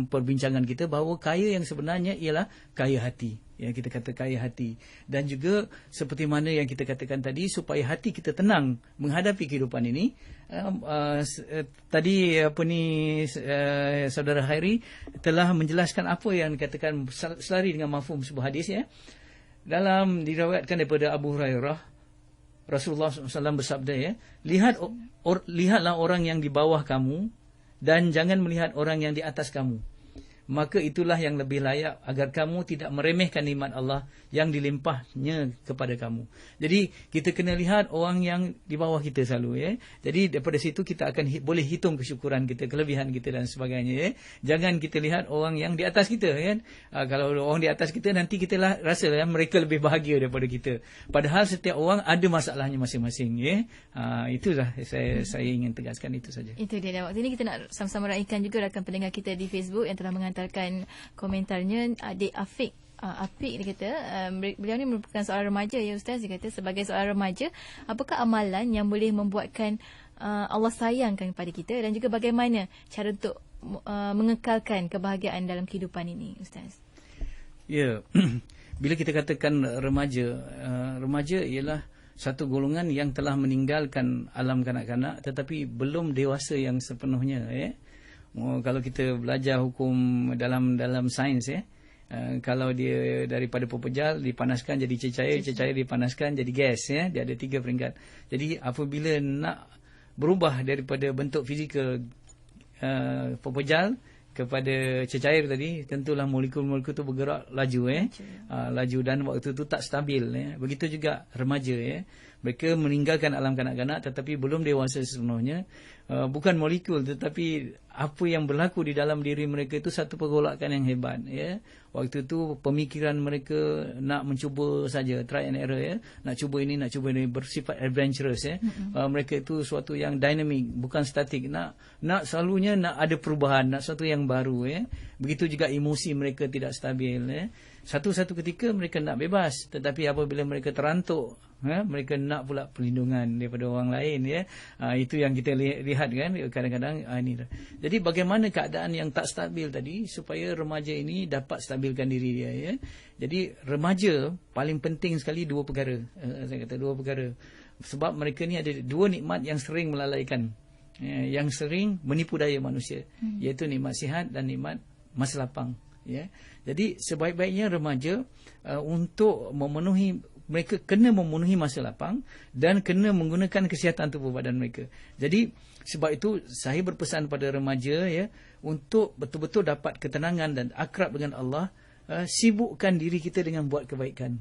perbincangan kita, bahawa kaya yang sebenarnya ialah kaya hati. Yang kita kata kaya hati. Dan juga seperti mana yang kita katakan tadi, supaya hati kita tenang menghadapi kehidupan ini. Tadi saudara Khairi telah menjelaskan apa yang dikatakan selari dengan mafhum sebuah hadis ya. Dalam diriwayatkan daripada Abu Hurairah, Rasulullah SAW bersabda ya, lihatlah orang yang di bawah kamu dan jangan melihat orang yang di atas kamu. maka itulah yang lebih layak agar kamu tidak meremehkan nikmat Allah yang dilimpahnya kepada kamu. Jadi kita kena lihat orang yang di bawah kita selalu, ya. Jadi daripada situ kita akan boleh hitung kesyukuran kita, kelebihan kita dan sebagainya, ya. Jangan kita lihat orang yang di atas kita, kan. Kalau orang di atas kita, nanti kita rasa mereka lebih bahagia daripada kita. Padahal setiap orang ada masalahnya masing-masing, ya. Itulah saya ingin tegaskan itu saja. Itu dia. Dan waktu ini kita nak sama-sama raikan juga rakan pendengar kita di Facebook yang telah mengantarkan komentarnya. Adik Afiq dia kata, beliau ni merupakan seorang remaja, ya Ustaz. Dia kata sebagai seorang remaja, apakah amalan yang boleh membuatkan Allah sayangkan kepada kita, dan juga bagaimana cara untuk mengekalkan kebahagiaan dalam kehidupan ini, Ustaz? Ya, bila kita katakan remaja, remaja ialah satu golongan yang telah meninggalkan alam kanak-kanak tetapi belum dewasa yang sepenuhnya, ya. Kalau kita belajar hukum dalam sains, ya, kalau dia daripada pepejal dipanaskan jadi cecair, cecair dipanaskan jadi gas, ya. Dia ada 3 peringkat. Jadi apabila nak berubah daripada bentuk fizikal pepejal kepada cecair tadi, tentulah molekul-molekul itu bergerak laju, laju, dan waktu itu tak stabil, ya. Begitu juga remaja, ya. Mereka meninggalkan alam kanak-kanak tetapi belum dewasa sepenuhnya. Bukan molekul, tetapi apa yang berlaku di dalam diri mereka itu satu pergolakan yang hebat, ya. Waktu itu pemikiran mereka nak mencuba saja, try and error, ya. Nak cuba ini, bersifat adventurous, ya. Mereka itu suatu yang dynamic, bukan statik. Nak selalunya nak ada perubahan, nak sesuatu yang baru, ya. Begitu juga emosi mereka tidak stabil, ya. Satu-satu ketika mereka nak bebas, tetapi apabila mereka terantuk, mereka nak pula perlindungan daripada orang lain, ya. Itu yang kita lihat, kan, kadang-kadang ini. Jadi bagaimana keadaan yang tak stabil tadi supaya remaja ini dapat stabilkan diri dia, ya. Jadi remaja paling penting sekali 2 perkara. Saya kata 2 perkara. Sebab mereka ni ada 2 nikmat yang sering melalaikan, yang sering menipu daya manusia, iaitu nikmat sihat dan nikmat masa lapang, ya. Jadi sebaik-baiknya remaja untuk memenuhi, mereka kena memenuhi masa lapang dan kena menggunakan kesihatan tubuh badan mereka. Jadi sebab itu saya berpesan pada remaja, ya, untuk betul-betul dapat ketenangan dan akrab dengan Allah, sibukkan diri kita dengan buat kebaikan.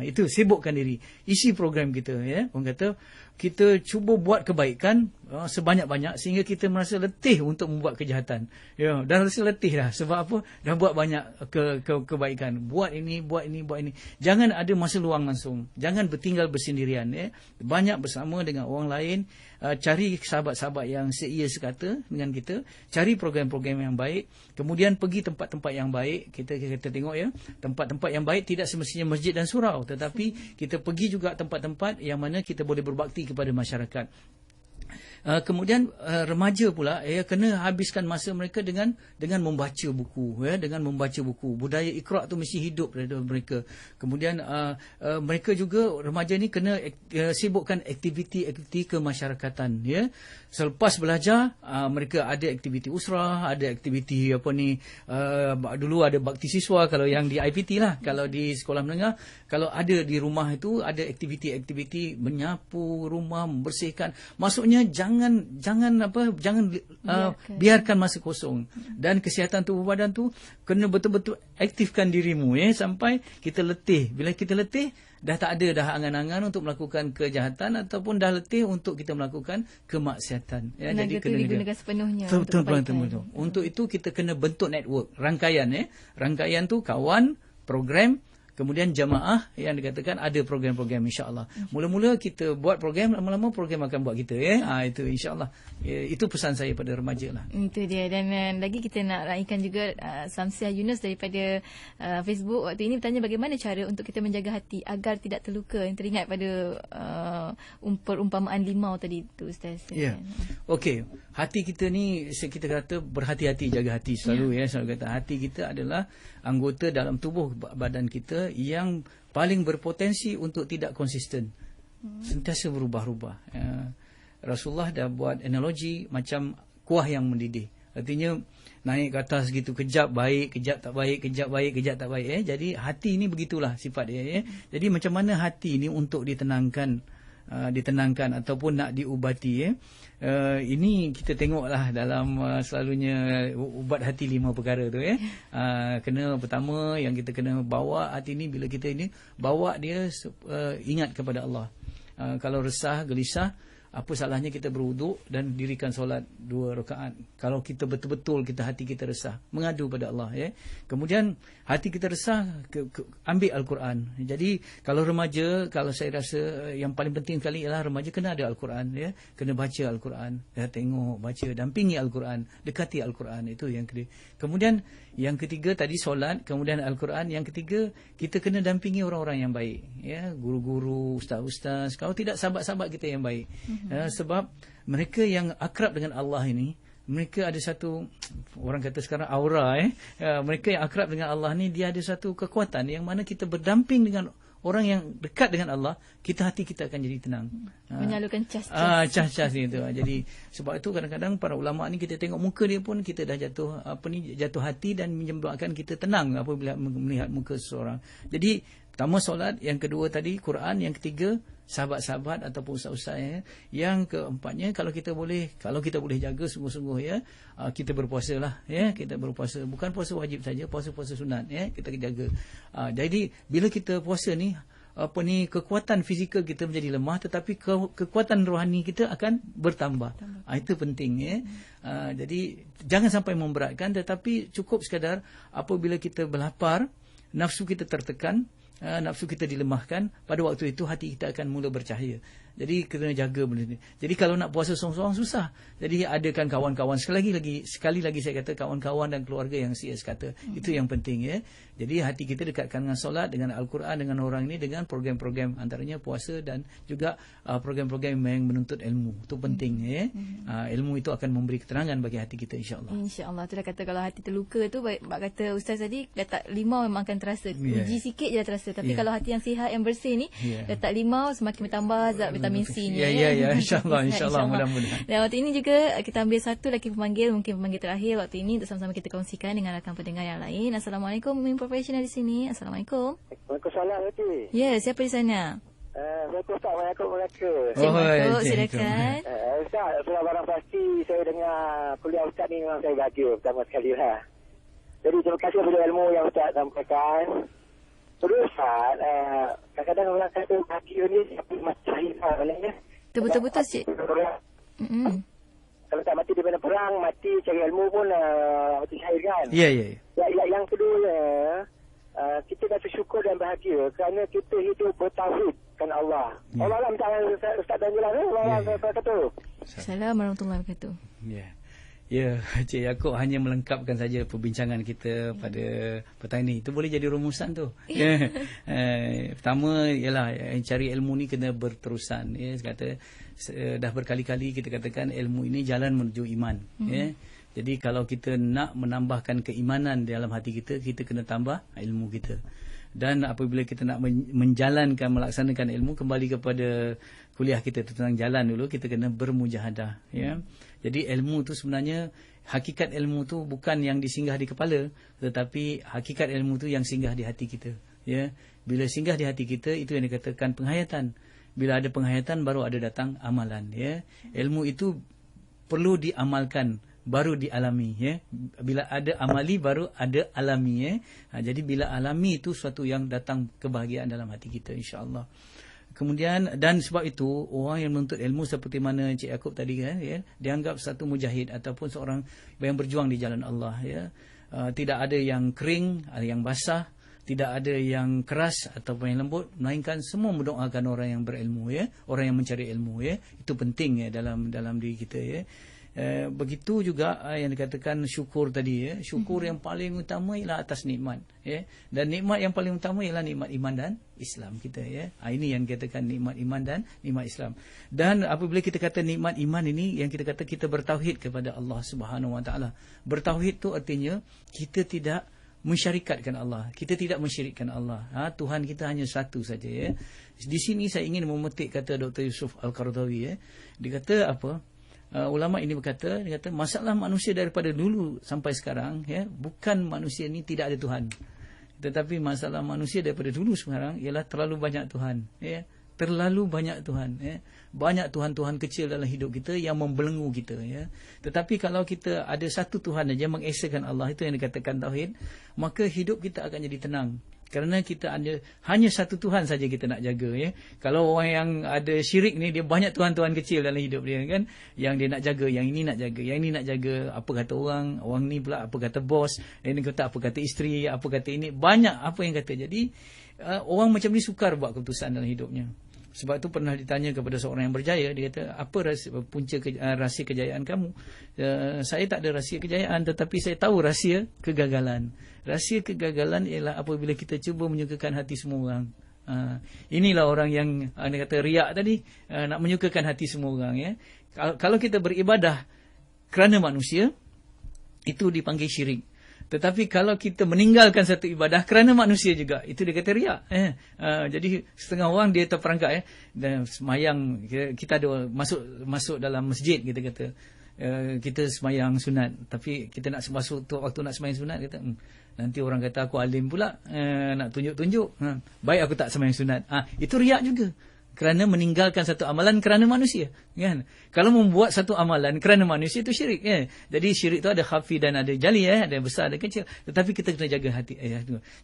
Itu sibukkan diri. Isi program kita, ya. Orang kata kita cuba buat kebaikan sebanyak-banyak sehingga kita merasa letih untuk membuat kejahatan. Ya, dah rasa letih dah. Sebab apa? Dah buat banyak kebaikan. Buat ini. Jangan ada masa luang langsung. Jangan bertinggal bersendirian, ya. Banyak bersama dengan orang lain. Cari sahabat-sahabat yang seia sekata dengan kita. Cari program-program yang baik. Kemudian pergi tempat-tempat yang baik. Kita tengok, ya. Tempat-tempat yang baik tidak semestinya masjid dan surau. Tetapi kita pergi juga tempat-tempat yang mana kita boleh berbakti kepada masyarakat. Kemudian remaja pula, ya, kena habiskan masa mereka dengan membaca buku, ya, dengan membaca buku. Budaya Iqra' tu mesti hidup pada mereka. Kemudian mereka juga, remaja ni kena sibukkan aktiviti kemasyarakatan, ya. Selepas belajar, mereka ada aktiviti usrah, ada aktiviti dulu ada bakti siswa kalau yang di IPT lah. Kalau di sekolah menengah, kalau ada di rumah itu ada aktiviti-aktiviti menyapu rumah, membersihkan. Maksudnya jangan biarkan masa kosong. Dan kesihatan tubuh badan tu kena betul-betul aktifkan dirimu, ya, sampai kita letih. Bila kita letih, dah tak ada dah angan-angan untuk melakukan kejahatan ataupun dah letih untuk kita melakukan kemaksiatan, ya. Jadi kena digunakan sepenuhnya untuk kebaikan. Untuk itu kita kena bentuk network, rangkaian, ya. Rangkaian tu kawan, program, kemudian jamaah yang dikatakan ada program-program, insya-Allah. Mula-mula kita buat program, lama-lama program akan buat kita, ya. Itu insya-Allah. Itu pesan saya pada remaja lah. Itu dia. Dan lagi kita nak raikan juga Samsiah Yunus daripada Facebook waktu ini bertanya bagaimana cara untuk kita menjaga hati agar tidak terluka. Yang teringat pada perumpamaan limau tadi tu, Ustaz. Ya. Okey. Hati kita ni, kita kata berhati-hati, jaga hati selalu, ya. Selalu kata hati kita adalah anggota dalam tubuh badan kita yang paling berpotensi untuk tidak konsisten. Sentiasa berubah-ubah. Rasulullah dah buat analogi macam kuah yang mendidih. Artinya naik ke atas gitu, kejap baik, kejap tak baik, kejap baik, kejap tak baik. Jadi hati ni begitulah sifat dia, ya. Jadi macam mana hati ni untuk ditenangkan ditenangkan ataupun nak diubati. Ini kita tengoklah dalam selalunya ubat hati 5 perkara tu. Kena pertama yang kita kena bawa hati ni, bila kita ini bawa dia ingat kepada Allah. Kalau resah, gelisah, apa salahnya kita berwuduk dan dirikan solat 2 rakaat. Kalau kita betul-betul hati kita resah, mengadu pada Allah. Kemudian hati kita resah, ambil Al-Quran. Jadi kalau remaja, kalau saya rasa yang paling penting sekali ialah remaja kena ada Al-Quran. Kena baca Al-Quran, tengok, baca, dampingi Al-Quran, dekati Al-Quran. Itu yang kedua. Kemudian yang ketiga tadi solat, kemudian Al-Quran. Yang ketiga, kita kena dampingi orang-orang yang baik. Guru-guru, ustaz-ustaz. Kalau tidak, sahabat-sahabat kita yang baik. Sebab mereka yang akrab dengan Allah ini, mereka ada satu, orang kata sekarang aura. Mereka yang akrab dengan Allah ni, dia ada satu kekuatan yang mana kita berdamping dengan orang yang dekat dengan Allah, hati kita akan jadi tenang. Menyalurkan cas-cas. Cas-cas ni tu. Jadi sebab itu kadang-kadang para ulama ni kita tengok muka dia pun kita dah jatuh hati, dan menyebabkan kita tenang apabila melihat muka seseorang. Jadi pertama solat, yang kedua tadi Quran, yang ketiga sahabat-sahabat ataupun ustaz-ustaz. Yang keempatnya kalau kita boleh jaga sungguh-sungguh, kita berpuasalah. Kita berpuasa, bukan puasa wajib saja, puasa-puasa sunat, kita jaga. Jadi bila kita puasa ni, kekuatan fizikal kita menjadi lemah, tetapi kekuatan rohani kita akan bertambah. Itu penting. Jadi jangan sampai memberatkan, tetapi cukup sekadar apabila kita berlapar, nafsu kita tertekan, nafsu kita dilemahkan, pada waktu itu hati kita akan mula bercahaya. Jadi kena jaga benda ni. Jadi kalau nak puasa seorang-seorang susah. Jadi adakan kawan-kawan. Sekali lagi saya kata, kawan-kawan dan keluarga yang CS kata. Itu yang penting. Jadi hati kita dekatkan dengan solat, dengan Al-Quran, dengan orang ini, dengan program-program antaranya puasa dan juga program-program yang menuntut ilmu. Itu penting. Ilmu itu akan memberi keterangan bagi hati kita, insya-Allah. Insya-Allah. Itulah kata kalau hati terluka tu, baik kata ustaz tadi, letak limau memang akan terasa. Uji sikit je dah terasa. Tapi kalau hati yang sihat, yang bersih ni, letak limau semakin bertambah zat vitamin C ni. Ya, insya-Allah mudah-mudahan. Dan waktu ini juga kita ambil satu lagi pemanggil, mungkin pemanggil terakhir waktu ini, untuk sama-sama kita kongsikan dengan rakan pendengar yang lain. Assalamualaikum, Mimpin Profesional di sini. Assalamualaikum. Waalaikumsalam, Hati. Ya, siapa di sana? Saya Ustaz Yaakob Melaka. Yaakob, silakan. Ustaz, sudah barang pasti saya dengar kuliah Ustaz ni memang saya bahagia pertama sekali lah. Jadi terima kasih kepada ilmu yang Ustaz sampaikan. Terus Ustaz, kadang-kadang orang kata bahagia ni siapa macam hifah maknanya. Betul-betul Cik. Kalau tak mati daripada perang, mati cari ilmu pun mati syahid kan. Ya. Yang kedua, kita dah bersyukur dan bahagia kerana kita hidup bertauhidkan Allah. Allah lah minta Ustaz dan jelas. Allah kata. Assalamualaikum warahmatullahi wabarakatuh. Ya, Cik Yaakob hanya melengkapkan saja perbincangan kita pada petang ini. Itu boleh jadi rumusan tu. Pertama ialah cari ilmu ni kena berterusan. Kata dah berkali-kali kita katakan ilmu ini jalan menuju iman. Jadi kalau kita nak menambahkan keimanan dalam hati kita, kita kena tambah ilmu kita. Dan apabila kita nak menjalankan, melaksanakan ilmu, kembali kepada kuliah kita tentang jalan dulu, kita kena bermujahadah. Jadi ilmu tu sebenarnya, hakikat ilmu tu bukan yang disinggah di kepala, tetapi hakikat ilmu tu yang singgah di hati kita. Bila singgah di hati kita, itu yang dikatakan penghayatan. Bila ada penghayatan, baru ada datang amalan. Ilmu itu perlu diamalkan, baru dialami. Bila ada amali, baru ada alami. Jadi bila alami itu suatu yang datang kebahagiaan dalam hati kita, insya-Allah. Kemudian, dan sebab itu orang yang menuntut ilmu seperti mana Cik Yaakob tadi kan, dianggap satu mujahid ataupun seorang yang berjuang di jalan Allah. Tidak ada yang kering, ada yang basah, tidak ada yang keras ataupun yang lembut, melainkan semua mendoakan orang yang berilmu, orang yang mencari ilmu. Itu penting dalam diri kita. Begitu juga yang dikatakan syukur tadi. Syukur yang paling utama ialah atas nikmat. Dan nikmat yang paling utama ialah nikmat iman dan Islam kita. Ini yang dikatakan nikmat iman dan nikmat Islam. Dan apabila kita kata nikmat iman ini, yang kita kata kita bertauhid kepada Allah Subhanahu Wa Taala. Bertauhid tu artinya kita tidak mensyarikatkan Allah. Kita tidak mensyirikkan Allah. Tuhan kita hanya satu saja. Di sini saya ingin memetik kata Dr. Yusuf Al-Qaradawi. Dia kata apa? Ulama ini berkata, dia kata masalah manusia daripada dulu sampai sekarang, bukan manusia ini tidak ada Tuhan, tetapi masalah manusia daripada dulu sekarang ialah terlalu banyak Tuhan. Terlalu banyak Tuhan, ya. Banyak Tuhan-Tuhan kecil dalam hidup kita yang membelenggu kita, ya. Tetapi kalau kita ada satu Tuhan saja, mengesakan Allah, itu yang dikatakan tauhid, maka hidup kita akan jadi tenang. Kerana kita ada hanya satu Tuhan saja kita nak jaga, ya. Kalau orang yang ada syirik ni, dia banyak Tuhan-Tuhan kecil dalam hidup dia, kan. Yang dia nak jaga, yang ini nak jaga, yang ini nak jaga, apa kata orang ni pula apa kata bos, ini kata apa kata isteri, apa kata ini, banyak apa yang kata. Jadi orang macam ni sukar buat keputusan dalam hidupnya. Sebab tu pernah ditanya kepada seorang yang berjaya, dia kata, apa rahsia kejayaan kamu? Saya tak ada rahsia kejayaan, tetapi saya tahu rahsia kegagalan. Rahsia kegagalan ialah apabila kita cuba menyukakan hati semua orang. Inilah orang yang dia kata riak tadi, nak menyukakan hati semua orang, ya. Kalau kita beribadah kerana manusia, itu dipanggil syirik. Tetapi kalau kita meninggalkan satu ibadah kerana manusia juga, itu dia kata riak. Jadi setengah orang dia terperangkap, dan semayang, kita ada masuk dalam masjid, kita kata kita semayang sunat, tapi kita nak masuk tu waktu nak semayang sunat, kata nanti orang kata aku alim pula, nak tunjuk-tunjuk, baik aku tak semayang sunat. Itu riak juga. Kerana meninggalkan satu amalan kerana manusia, kan? Kalau membuat satu amalan kerana manusia, itu syirik, ya. Jadi syirik itu ada khafi dan ada jali, ya. Ada besar, ada kecil. Tetapi kita kena jaga hati.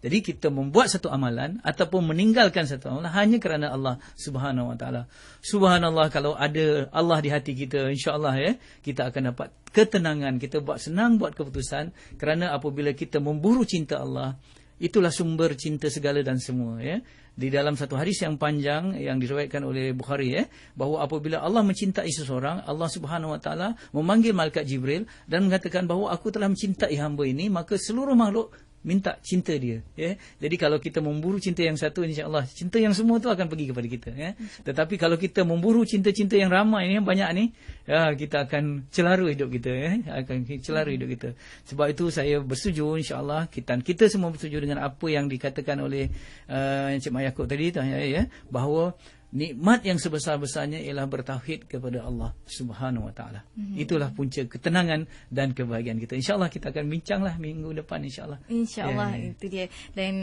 Jadi kita membuat satu amalan ataupun meninggalkan satu amalan hanya kerana Allah Subhanahu Wa Taala. Subhanallah, kalau ada Allah di hati kita, insya-Allah, ya, kita akan dapat ketenangan. Kita senang buat keputusan, kerana apabila kita memburu cinta Allah, itulah sumber cinta segala dan semua, ya. Di dalam satu hadis yang panjang yang diriwayatkan oleh Bukhari, bahawa apabila Allah mencintai seseorang, Allah Subhanahu Wa Taala memanggil malaikat Jibril dan mengatakan bahawa aku telah mencintai hamba ini, maka seluruh makhluk minta cinta dia, ya. Jadi kalau kita memburu cinta yang satu, insya-Allah cinta yang semua tu akan pergi kepada kita, ya. Tetapi kalau kita memburu cinta-cinta yang ramai ni, yang banyak ni, ya, kita akan celara hidup kita, ya. Akan celara hidup kita. Sebab itu saya bersetuju, insya-Allah kita semua bersetuju dengan apa yang dikatakan oleh Encik Mak Yaakob tadi, ya, bahawa nikmat yang sebesar-besarnya ialah bertauhid kepada Allah Subhanahu Wa Taala. Itulah punca ketenangan dan kebahagiaan kita. InsyaAllah kita akan bincanglah minggu depan, insyaAllah. InsyaAllah, itu dia. Dan